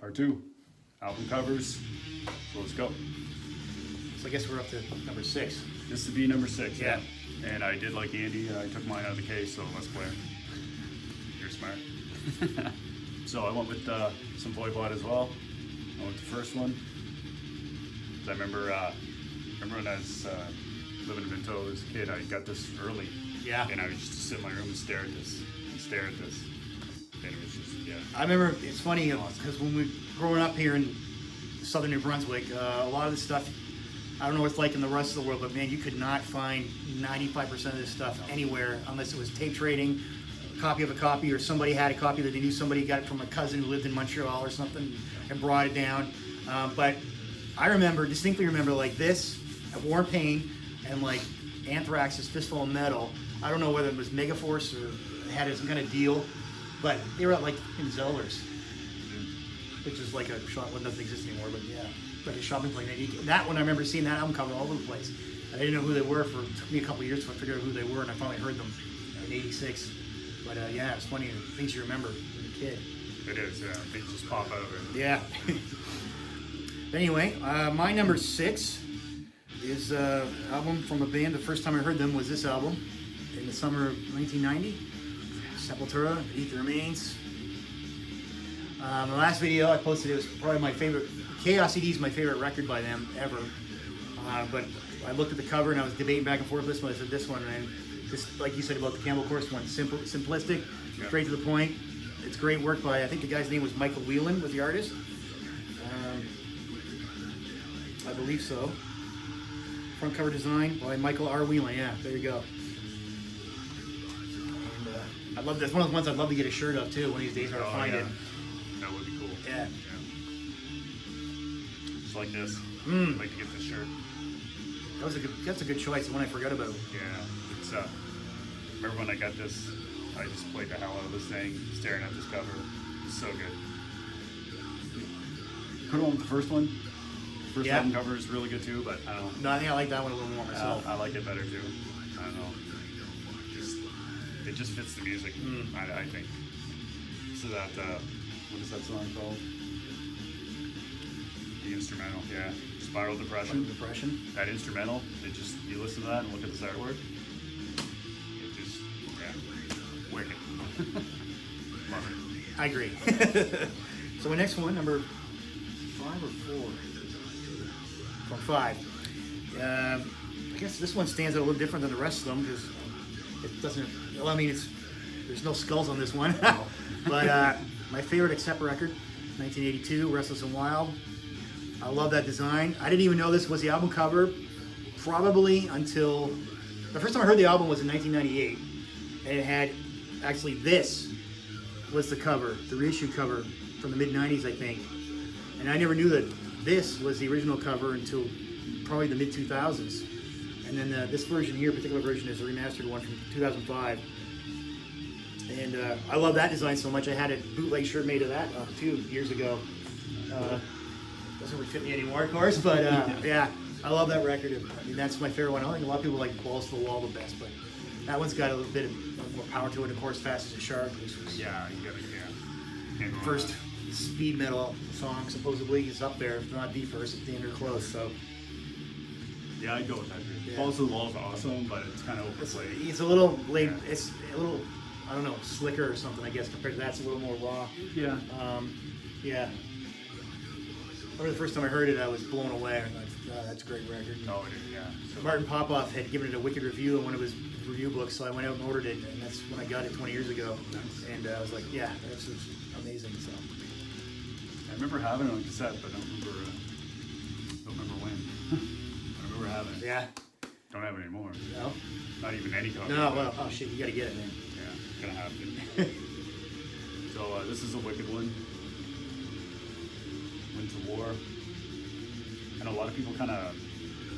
Part 2, album covers. So let's go. So I guess we're up to number 6. This would be number 6. Yeah. And I did like Andy. I took mine out of the case, so let's play. You're smart. So I went with some Voivod as well. I went with the first one. I remember when I was living in Minto as a kid, I got this early. Yeah. And I would just sit in my room and stare at this. And it was just, yeah. I remember, it's funny, because when we growing up here in southern New Brunswick, a lot of this stuff, I don't know what it's like in the rest of the world, but man, you could not find 95% of this stuff anywhere unless it was tape trading, a copy of a copy, or somebody had a copy that they knew somebody got it from a cousin who lived in Montreal or something and brought it down. But I distinctly remember like this, at War and Pain, and like Anthrax's Fistful of Metal. I don't know whether it was Megaforce or had some kind of deal, but they were at like in Zellers, which is like a shop that doesn't exist anymore, but yeah, like a shopping place. That one, I remember seeing that album cover all over the place. I didn't know who they were it took me a couple of years to figure out who they were, and I finally heard them in '86. But yeah, it's funny, things you remember as a kid. It is, yeah. They just pop out of it. Yeah. Anyway, my number 6 is an album from a band. The first time I heard them was this album in the summer of 1990. Sepultura, Beneath the Remains. The last video I posted, it was probably my favorite. Chaos CD is my favorite record by them ever. But I looked at the cover and I was debating back and forth with this one. I said this one, and just like you said about the Campbell Course one, simplistic, straight to the point. It's great work by, I think the guy's name was Michael Whelan, was the artist. I believe so. Front cover design by Michael R. Whelan. Yeah, there you go. And I love this. One of the ones I'd love to get a shirt of too. One of these days, I'll find it. That would be cool. Yeah. Just like this. I'd like to get this shirt. That's a good choice. The one I forgot about. Yeah. It's remember when I got this? I just played the hell out of this thing, staring at this cover. It's so good. Could have went with the first one. The first album cover is really good too, but I don't know. No, I think I like that one a little more myself. I like it better too. I don't know. It just fits the music. I think. So that what is that song called? The instrumental, yeah. Spiral Depression. That instrumental. You listen to that and look at this artwork. It just, yeah, wicked. Love it. I agree. So my next one, number 5 or 4? From 5. I guess this one stands out a little different than the rest of them because it doesn't. Well, I mean, there's no skulls on this one. But my favorite Accept record, 1982, Restless and Wild. I love that design. I didn't even know this was the album cover, probably until the first time I heard the album was in 1998, and it had actually this was the cover, the reissue cover from the mid 90s, I think. And I never knew that this was the original cover until probably the mid 2000s. And then this version here, particular version, is a remastered one from 2005. And I love that design so much. I had a bootleg shirt made of that too years ago. Doesn't really fit me anymore, of course, but yeah, I love that record. I mean, that's my favorite one. I think a lot of people like Balls to the Wall the best, but that one's got a little bit more power to it. Of course, Fast as a Shark, which was Yeah, you gotta, yeah. first speed metal song, supposedly, is up there. If not the first, it's damn near close. So Yeah, I'd go with that. Yeah. Balls to the Wall is awesome, but it's kind of overplayed. it's a little late. It's a little, I don't know, slicker or something, I guess, compared to that's a little more raw. Yeah. Yeah. I remember the first time I heard it, I was blown away. I'm like, oh, that's a great record. Oh, it is, yeah. So Martin Popoff had given it a wicked review in one of his review books, so I went out and ordered it, and that's when I got it 20 years ago. Nice. And I was like, yeah, this is amazing. So I remember having it on cassette, but I don't remember when. I remember having it. yeah, Don't have it anymore. no, Not even any copy. no, well, oh shit, you gotta get it, man. Yeah, gonna have to. So this is a wicked one. Went to War. I know a lot of people kind of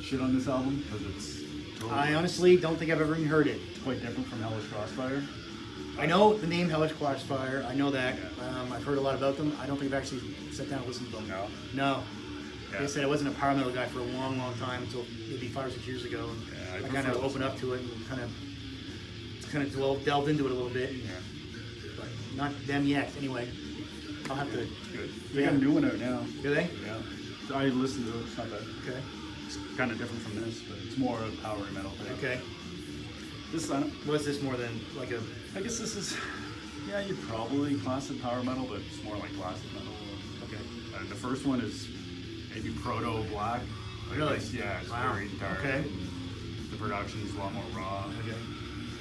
shit on this album because it's totally, I honestly don't think I've ever even heard it. it's quite different from Hellish Crossfire. I know the name Hellish Crossfire. I know that. I've heard a lot about them. I don't think I've actually sat down and listened to them. No. No. Yeah. Like I said, I wasn't a power metal guy for a long, long time until maybe 5 or 6 years ago. And Yeah, I I kind prefer of opened up to it and kind of delved into it a little bit. Yeah. But not them yet, anyway. I'll have to. It's good. They Yeah. got a new one out now. Do they? Yeah. So I listened to it. It's not bad. Okay. It's kind of different from this, but it's more of power metal. Okay. This, I don't, Was this more than like a? I guess this is, yeah, you'd probably class it power metal, but it's more like classic metal. Okay. The first one is maybe proto black. Like Really? Yeah, it's Wow. very dark. Okay. The production is a lot more raw. Okay.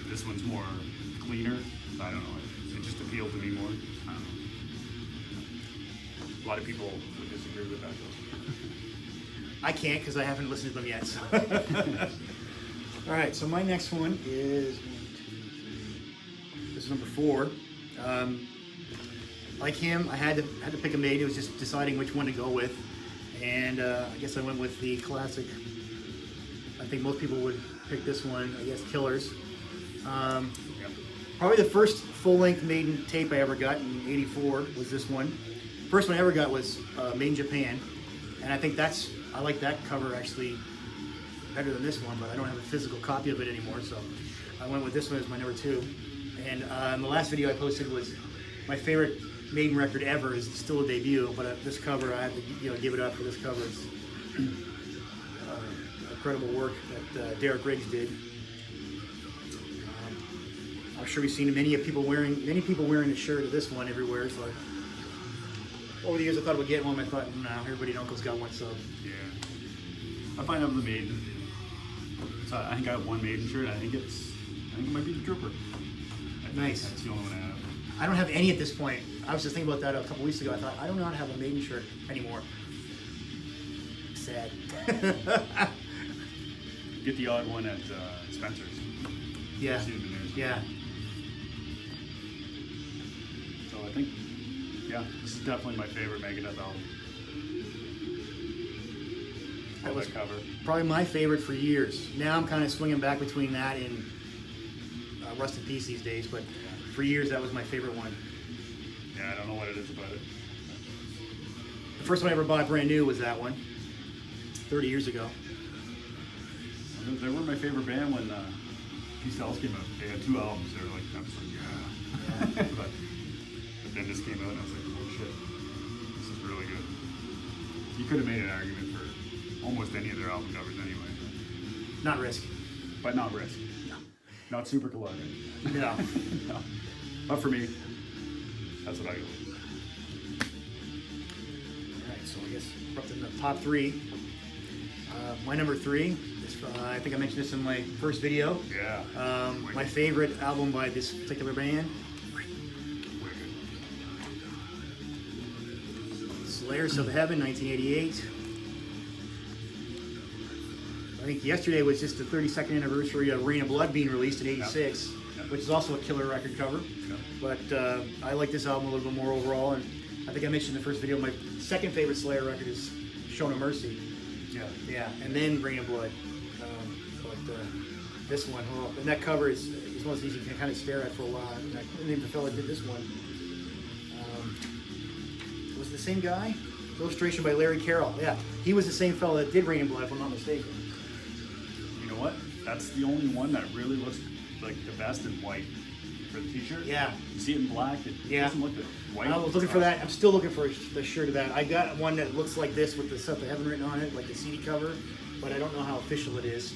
This one's more cleaner. I don't know. It just appealed to me more. I don't know. A lot of people would disagree with that though. I can't because I haven't listened to them yet. So. All right. So my next one is this is number 4. Like him, I had to pick a maiden. It was just deciding which one to go with, and I guess I went with the classic. I think most people would pick this one. I guess Killers. Yeah. Probably the first full-length Maiden tape I ever got in '84 was this one. First one I ever got was Made in Japan, and I think I like that cover actually better than this one, but I don't have a physical copy of it anymore, so I went with this one as my number 2. And the last video I posted was my favorite Maiden record ever is still a debut, but this cover I had to give it up for this cover. It's incredible work that Derek Riggs did. I'm sure we've seen many people wearing the shirt of this one everywhere. So over the years, I thought about getting one. I thought, no, everybody in Uncle's got one. So Yeah. I find out the Maiden. So I think I have one Maiden shirt. I think it might be the Trooper. I think Nice. That's the only one I have. I don't have any at this point. I was just thinking about that a couple weeks ago. I thought I don't know how to have a Maiden shirt anymore. Sad. Get the odd one at Spencer's. Yeah. I've seen them there. Yeah. So I think, yeah, this is definitely my favorite Megadeth album. That was That cover. probably my favorite for years. Now I'm kind of swinging back between that and Rust in Peace these days, but for years that was my favorite one. Yeah, I don't know what it is about it. The first one I ever bought brand new was that one, 30 years ago. They were my favorite band when Peace Cells came out. They had 2 albums. They were like, I was like, yeah. but then this came out and I was like, holy shit, this is really good. You could have made an argument for almost any of their album covers anyway. Not Risk. But not Risk. No. Not Super Collider. No. No. But for me, that's what I go with. All right, so I guess we're up to the top 3. My number 3 is, I think I mentioned this in my first video. Yeah. My favorite album by this particular band, Wicked. Slayers of Heaven, 1988. I think yesterday was just the 32nd anniversary of Rain of Blood being released in '86, Yep. which is also a killer record cover. Yep. But I like this album a little bit more overall, and I think I mentioned in the first video, my second favorite Slayer record is Show No Mercy. Yeah. Yeah, and then Rain of Blood. This one, oh, and that cover is one of those things you can kind of stare at for a while. And I couldn't name the fella that did this one. Was it the same guy? Illustration by Larry Carroll. Yeah, he was the same fella that did Rain and Blood, if I'm not mistaken. You know what? That's the only one that really looks like the best in white for the t-shirt. Yeah. You see it in black, it doesn't look good. White. I was looking for that. I'm still looking for the shirt of that. I got one that looks like this with the stuff I haven't written on it, like the CD cover, but I don't know how official it is.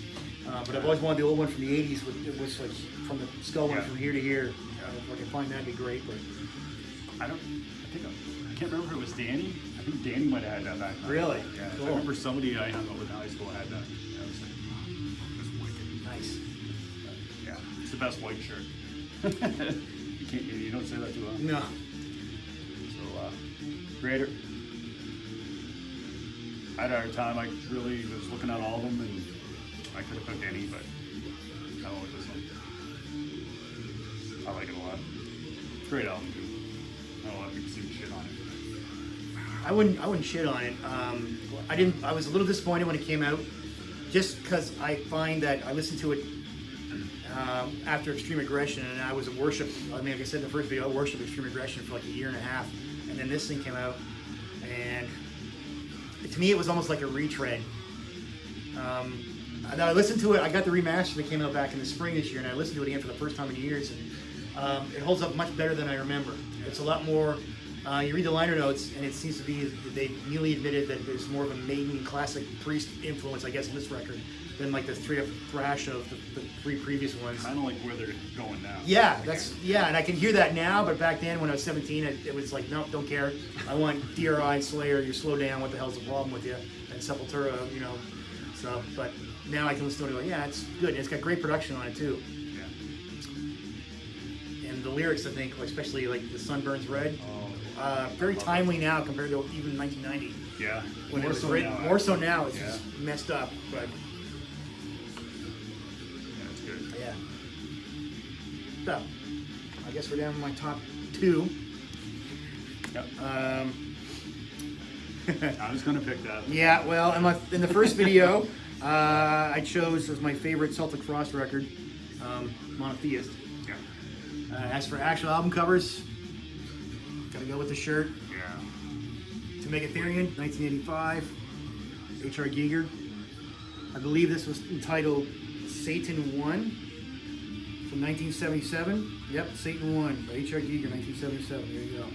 But I've always wanted the old one from the '80s, which like from the skull one from here to here. If I can find that, it'd be great. But I can't remember if it was Danny. I think Danny might have had that back then. Really? Yeah. Cool. I remember somebody I hung out with in high school had that. Yeah, I was like, that's wicked. nice. Yeah, it's the best white shirt. You don't say that too often. No. So, Creator. I had a hard time. I really was looking at all of them, and I could have picked any, but I went with this one. I like it a lot. Great album, too. Not a lot of people seem to shit on it. I wouldn't shit on it. I was a little disappointed when it came out, just because I find that I listened to it after Extreme Aggression, and I was a worship. I mean, like I said in the first video, I worshipped Extreme Aggression for like a year and a half, and then this thing came out, and to me it was almost like a retread. And I listened to it. I got the remaster that came out back in the spring this year, and I listened to it again for the first time in years, and it holds up much better than I remember. It's a lot more You read the liner notes, and it seems to be they newly admitted that there's more of a Maiden classic Priest influence, I guess, in this record than like the straight up thrash of the three previous ones. Kind of like where they're going now. Yeah, and I can hear that now, but back then when I was 17, it was like, nope, don't care. I want DRI and Slayer, you slow down, what the hell's the problem with you? And Sepultura, you know. So, but now I can listen to it and go, yeah, it's good. And it's got great production on it too. Yeah. And the lyrics, I think, especially like the Sunburns Red, Oh, very timely now compared to even 1990. yeah. When it was so written, now, more so now, it's Yeah. just messed up. But Yeah, it's good. yeah. So, I guess we're down to my top 2. Yep. I I was gonna pick that. Yeah, well, in the first video, I chose as my favorite Celtic Frost record, Monotheist. Yeah. As for actual album covers, gotta go with the shirt. Yeah. To Megatherion, 1985, H.R. Giger. I believe this was entitled Satan 1 from 1977. Yep, Satan 1 by H.R. Giger, 1977. There you go.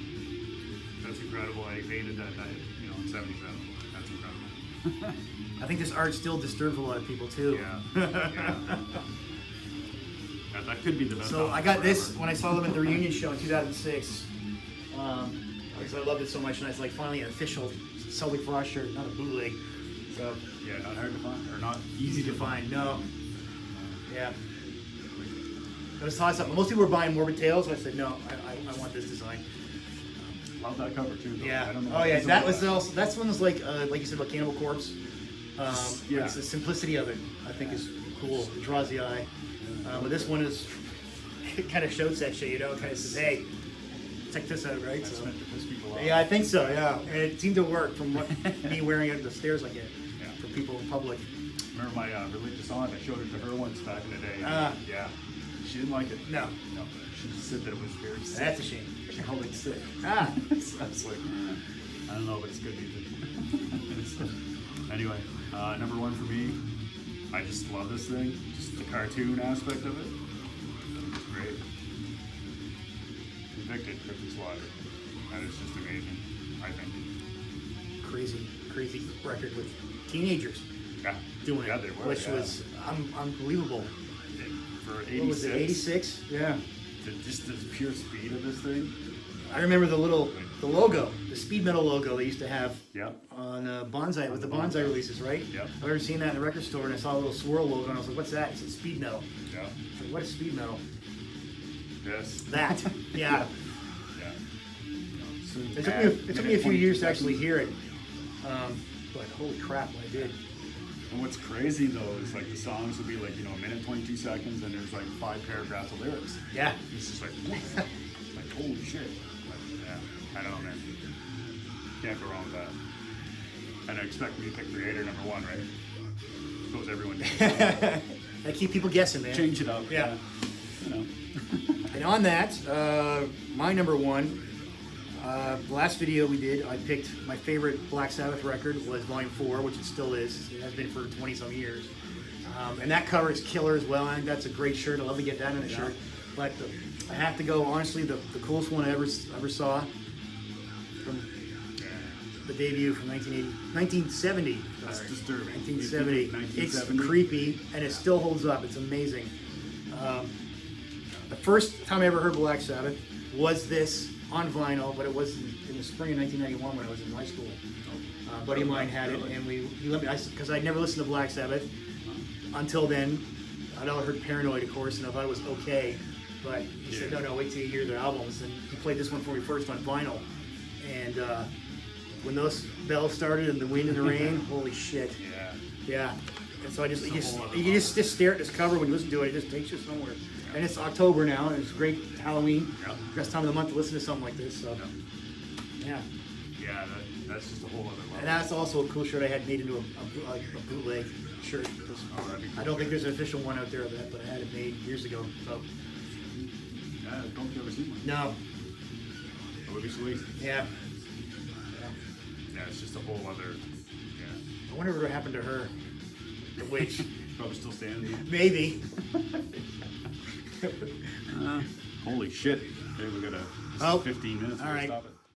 That's incredible. I hated that night, you know, in '77. That's incredible. I think this art still disturbs a lot of people too. Yeah. Yeah. That could be the best. So album I got this forever. when I saw them at the reunion show in 2006. Because I loved it so much, and it's like finally an official Celtic Frost shirt, not a bootleg. So Yeah, not hard to find, or not easy to find. No. Yeah. I was thought something. Most people were buying Morbid Tales, and I said no. I want this design. Love that cover too. Though. Yeah. I don't know Oh what yeah. it's That about. was also that's one was like you said about Cannibal Corpse. Yeah. It's the simplicity of it. I think is cool. It draws the eye. But this one is it kind of shows that shit. You know, it kind of says, hey, check this out, right? That's So. meant to piss people off. Yeah, I think so. Yeah, and it seemed to work from what me wearing it up the stairs I get Yeah. for people in public. Remember my religious aunt? I showed it to her once back in the day. Ah. Yeah. She didn't like it. No. No. She just said that it was very sick. That's a shame. She called it sick. Ah, So I was like, I don't know, but it's good music. Anyway, number 1 for me, I just love this thing. Just the cartoon aspect of it. It's great. Convicted, Cryptic Slaughter. That is just amazing, I think. crazy record with teenagers Yeah. doing Yeah, it, they were, which yeah. was unbelievable. For 86. What was it? 86? Yeah. Just the pure speed of this thing. I remember the logo, the speed metal logo they used to have Yep. on Bonsai with the Bonsai releases, right? Yep. I remember seeing that in the record store and I saw a little swirl logo and I was like, what's that? It's a speed metal. Yeah. I was like, what is speed metal? Yes. That. Yeah. Yeah. It took me a few years to actually hear it. But holy crap, when I did. And what's crazy though is like the songs would be like, you know, a minute 22 seconds and there's like 5 paragraphs of lyrics. Yeah. It's just like, like holy shit. Like, yeah, I don't know, man. Can't go wrong with that. And I expect me to pick Creator number 1, right? Suppose everyone does. I keep people guessing, man. Change it up. Yeah. You know. And on that, my number 1, the last video we did, I picked my favorite Black Sabbath record was Volume 4, which it still is. It has been for 20 some years. And that cover is killer as well. I think that's a great shirt. I'd love to get that in a shirt. But I have to go, honestly, the coolest one I ever saw from the debut from 1970. That's Sorry. disturbing. 1970. You think of 1970? It's creepy, and it still holds up. It's amazing. The first time I ever heard Black Sabbath was this on vinyl, but it was in the spring of 1991 when I was in high school. A buddy of mine had it, and he let me, because I'd never listened to Black Sabbath until then. I'd all heard Paranoid, of course, and I thought it was okay. But he said, no, wait till you hear their albums. And he played this one for me first on vinyl. And when those bells started and the wind and the rain, holy shit. Yeah. Yeah. And so It's a whole other you just stare at this cover when you listen to it, it just takes you somewhere. And it's October now, and it's great Halloween. Yeah. Best time of the month to listen to something like this. So, yeah. Yeah, that's just a whole other level. And that's also a cool shirt I had made into a bootleg shirt. Oh, that'd be cool. I don't think there's an official one out there of that, but I had it made years ago. So, Yeah, I don't think I've ever seen one. no. That would be sweet. Yeah. Yeah, it's just a whole other. Yeah. I wonder what happened to her. The witch. Probably still standing. Maybe. Holy shit. Hey, we got Oh, 15 minutes. all We'll right. Stop it.